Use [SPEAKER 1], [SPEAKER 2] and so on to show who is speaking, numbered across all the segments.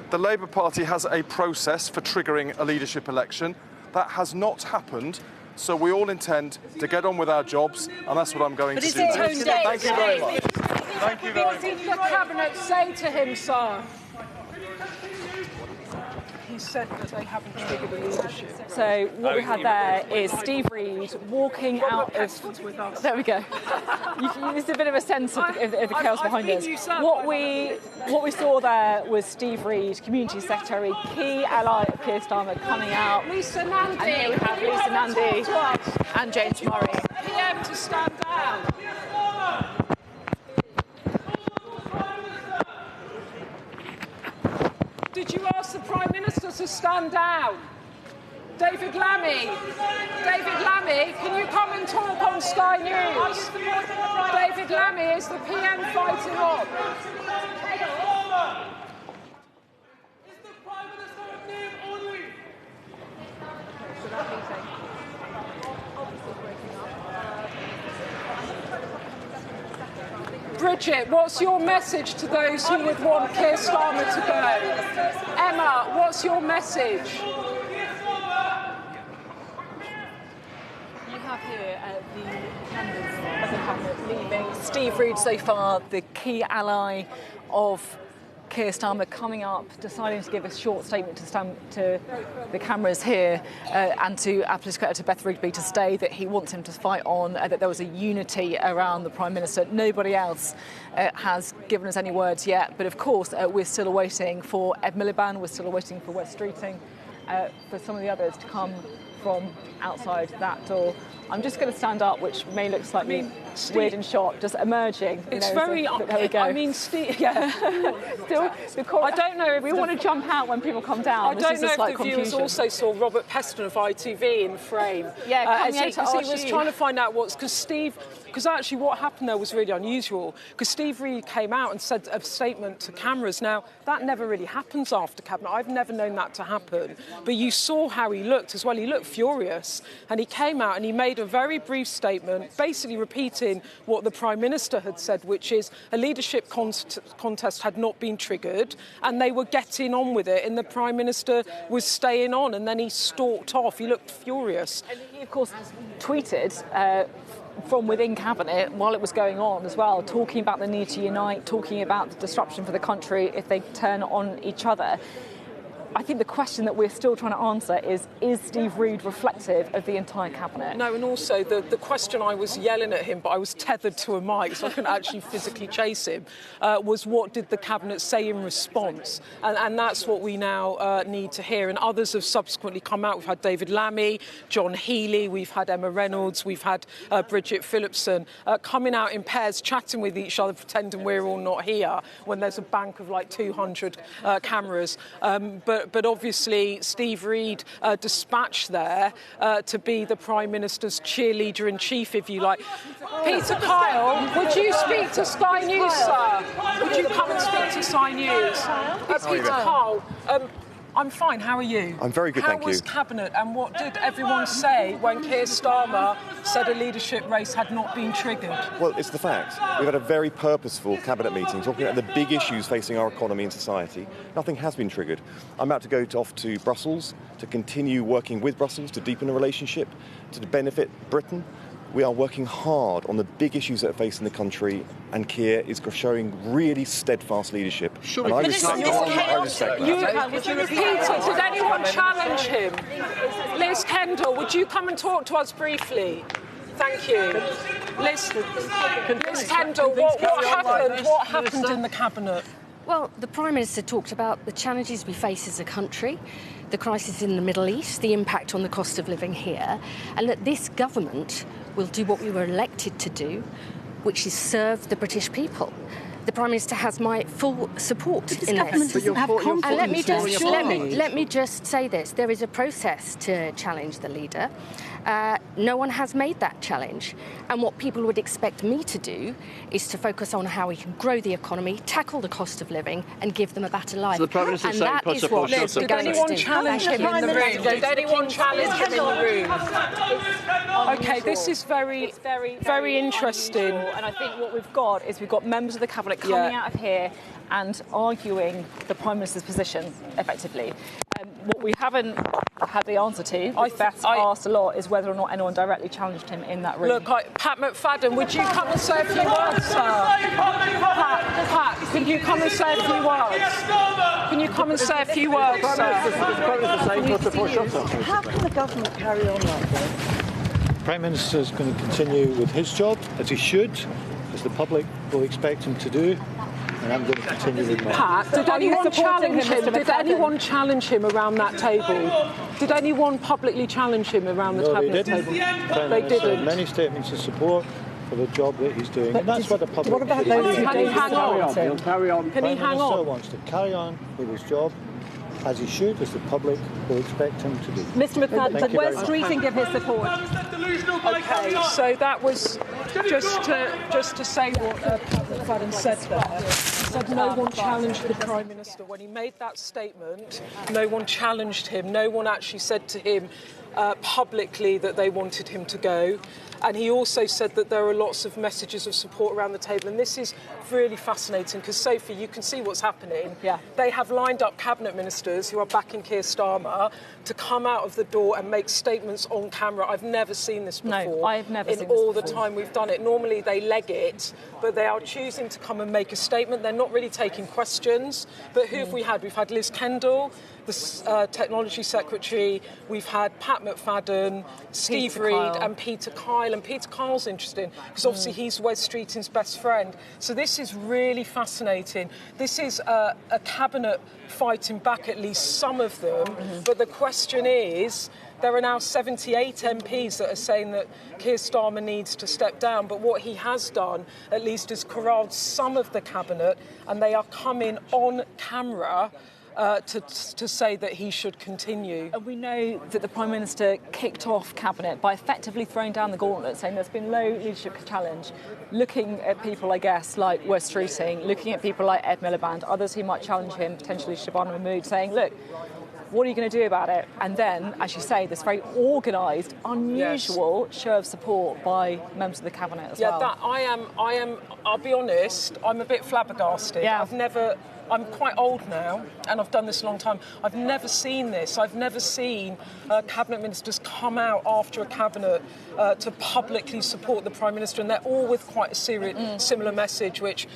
[SPEAKER 1] The Labour Party has a process for triggering a leadership election. That has not happened, so we all intend to get on with our jobs, and that's what I'm going to do.
[SPEAKER 2] Thank you very much.
[SPEAKER 3] Thank you very much. What did the Cabinet say to him, sir? He said that they haven't triggered a leadership.
[SPEAKER 4] So what we had there is Steve Reid walking out of... There we go. There's a bit of a sense of the chaos behind us. What we saw there was Steve Reid, Community Secretary, key ally of Keir Starmer, coming out.
[SPEAKER 3] Lisa Nandy.
[SPEAKER 4] And here we have Lisa Nandy and James Murray.
[SPEAKER 3] PM to stand down. Did you ask the Prime Minister to stand down? David Lammy. David Lammy, can you come and talk on Sky News? David Lammy is the PM fighting on. Bridget, what's your message to those who would want Keir Starmer to go? Emma, what's your message?
[SPEAKER 4] You have here the members of the Cabinet leaving. Steve Reid, so far the key ally of Keir Starmer, coming up, deciding to give a short statement to the cameras here and to Political Secretary Beth Rigby to stay, that he wants him to fight on, that there was a unity around the Prime Minister. Nobody else has given us any words yet, but of course we're still awaiting for Ed Miliband, we're still awaiting for West Streeting, for some of the others to come from outside that door. I'm just going to stand up, which may look slightly weird and short, just emerging.
[SPEAKER 3] It's very...
[SPEAKER 4] there we go.
[SPEAKER 3] I mean, Steve... Yeah.
[SPEAKER 4] Still, I don't know if we want to jump out when people come down.
[SPEAKER 3] I don't know if the viewers also saw Robert Peston of ITV in frame.
[SPEAKER 4] Yeah,
[SPEAKER 3] because he was trying to find out what's... Because actually what happened there was really unusual, because Steve Reid came out and said a statement to cameras. Now, that never really happens after Cabinet. I've never known that to happen. But you saw how he looked as well. He looked furious. And he came out and he made a very brief statement, basically repeating what the Prime Minister had said, which is a leadership contest had not been triggered and they were getting on with it, and the Prime Minister was staying on, and then he stalked off. He looked furious.
[SPEAKER 4] And he, of course, tweeted from within Cabinet while it was going on as well, talking about the need to unite, talking about the disruption for the country if they turn on each other. I think the question that we're still trying to answer is Steve Reid reflective of the entire Cabinet?
[SPEAKER 3] No, and also the question, I was yelling at him, but I was tethered to a mic, so I couldn't actually physically chase him, was what did the Cabinet say in response? And that's what we now need to hear. And others have subsequently come out. We've had David Lammy, John Healey, we've had Emma Reynolds, we've had Bridget Phillipson coming out in pairs, chatting with each other, pretending we're all not here, when there's a bank of like 200 cameras. But obviously Steve Reid dispatched there to be the Prime Minister's cheerleader-in-chief, if you like. Peter Kyle, would you speak to Sky News, sir? Would you come and speak to Sky News? Peter Kyle, I'm fine, how are you?
[SPEAKER 2] I'm very good, thank you.
[SPEAKER 3] How was Cabinet, and what did everyone say when Keir Starmer said a leadership race had not been triggered?
[SPEAKER 2] Well, it's the fact. We've had a very purposeful Cabinet meeting talking about the big issues facing our economy and society. Nothing has been triggered. I'm about to go off to Brussels to continue working with Brussels to deepen the relationship, to benefit Britain. We are working hard on the big issues that are facing the country, and Keir is showing really steadfast leadership. And I respect that.
[SPEAKER 3] Peter, did anyone challenge him? Liz Kendall, would you come and talk to us briefly? Thank you. Liz Kendall, what happened in the Cabinet?
[SPEAKER 5] Well, the Prime Minister talked about the challenges we face as a country, the crisis in the Middle East, the impact on the cost of living here, and that this government will do what we were elected to do, which is serve the British people. The Prime Minister has my full support in this. And let me just say this. There is a process to challenge the leader. no one has made that challenge. And what people would expect me to do is to focus on how we can grow the economy, tackle the cost of living, and give them a better life.
[SPEAKER 6] So the Prime Minister
[SPEAKER 5] and
[SPEAKER 6] saying
[SPEAKER 5] that
[SPEAKER 6] put
[SPEAKER 5] is
[SPEAKER 6] support
[SPEAKER 5] what
[SPEAKER 6] shut
[SPEAKER 5] we're
[SPEAKER 6] up.
[SPEAKER 3] Did
[SPEAKER 5] going
[SPEAKER 3] anyone
[SPEAKER 5] to do.
[SPEAKER 3] challenge him in the room? Did anyone challenge him in the room? Okay, this is very interesting.
[SPEAKER 4] Unusual. And I think what we've got is we've got members of the Cabinet coming out of here and arguing the Prime Minister's position, effectively. What we haven't had the answer to, Beth's asked a lot, is whether or not anyone directly challenged him in that room.
[SPEAKER 3] Look, Pat McFadden, would you come and say a few words, sir? Pat, can you come and say a few words? Can you come and say a few words, sir?
[SPEAKER 7] How can the government carry on like this?
[SPEAKER 8] The Prime Minister is going to continue with his job, as he should, as the public will expect him to do, and I'm going to continue with mine.
[SPEAKER 3] Pat, did anyone challenge him? Did anyone challenge him around that table? Did anyone publicly challenge him around the cabinet table?
[SPEAKER 8] They didn't. Many statements of support for the job that he's doing, and that's what the public. What about those who
[SPEAKER 3] Can he hang on?
[SPEAKER 8] carry on?
[SPEAKER 3] Can he hang on?
[SPEAKER 8] The Prime Minister wants to carry on with his job, as he should, as the public will expect him to do.
[SPEAKER 4] Mr McFadden, but where's Streeting give his support?
[SPEAKER 3] Okay, so that was just to say what Pat McFadden said there. He said no one challenged the Prime Minister. When he made that statement, no one challenged him. No one actually said to him publicly that they wanted him to go. And he also said that there are lots of messages of support around the table. And this is really fascinating because, Sophie, you can see what's happening.
[SPEAKER 4] Yeah.
[SPEAKER 3] They have lined up cabinet ministers who are backing Keir Starmer to come out of the door and make statements on camera. I've never seen this before.
[SPEAKER 4] No, I've never seen this
[SPEAKER 3] all the
[SPEAKER 4] before.
[SPEAKER 3] time we've done it. Normally they leg it, but they are choosing to come and make a statement. They're not really taking questions. But who have we had? We've had Liz Kendall, the Technology Secretary. We've had Pat McFadden, Steve Reid and Peter Kyle. And Peter Kyle's interesting because obviously he's Wes Streeting's best friend. So this is really fascinating. This is a cabinet fighting back at least some of them. But the question is, there are now 78 MPs that are saying that Keir Starmer needs to step down. But what he has done, at least, is corralled some of the cabinet, and they are coming on camera to say that he should continue.
[SPEAKER 4] And we know that the Prime Minister kicked off Cabinet by effectively throwing down the gauntlet, saying there's been no leadership challenge, looking at people, I guess, like Wes Streeting, looking at people like Ed Miliband, others who might challenge him, potentially Shabana Mahmood, saying, look, what are you going to do about it? And then, as you say, this very organised, unusual show of support by members of the Cabinet as well.
[SPEAKER 3] Yeah, I'll be honest, I'm a bit flabbergasted.
[SPEAKER 4] Yeah.
[SPEAKER 3] I'm quite old now, and I've done this a long time. I've never seen this. I've never seen cabinet ministers come out after a cabinet to publicly support the Prime Minister, and they're all with quite a similar message, which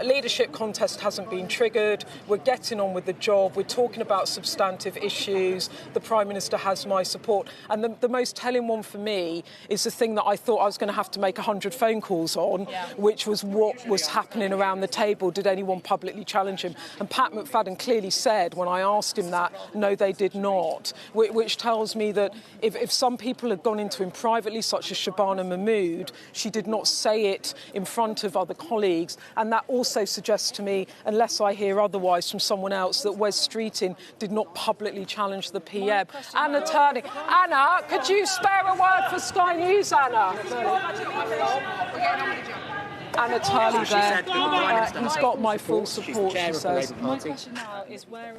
[SPEAKER 3] leadership contest hasn't been triggered. We're getting on with the job. We're talking about substantive issues. The Prime Minister has my support. And the most telling one for me is the thing that I thought I was going to have to make 100 phone calls on, which was what was happening around the table. Did anyone publicly challenge him? And Pat McFadden clearly said, when I asked him that, no, they did not, which tells me that if some people had gone into him privately, such as Shabana Mahmood, she did not say it in front of other colleagues. And that also suggests to me, unless I hear otherwise from someone else, that Wes Streeting did not publicly challenge the PM. Anna Turning. Anna, could you spare a word for Sky News, Anna? Anna Turley there. He's got my full support, she says.
[SPEAKER 4] My question now is where...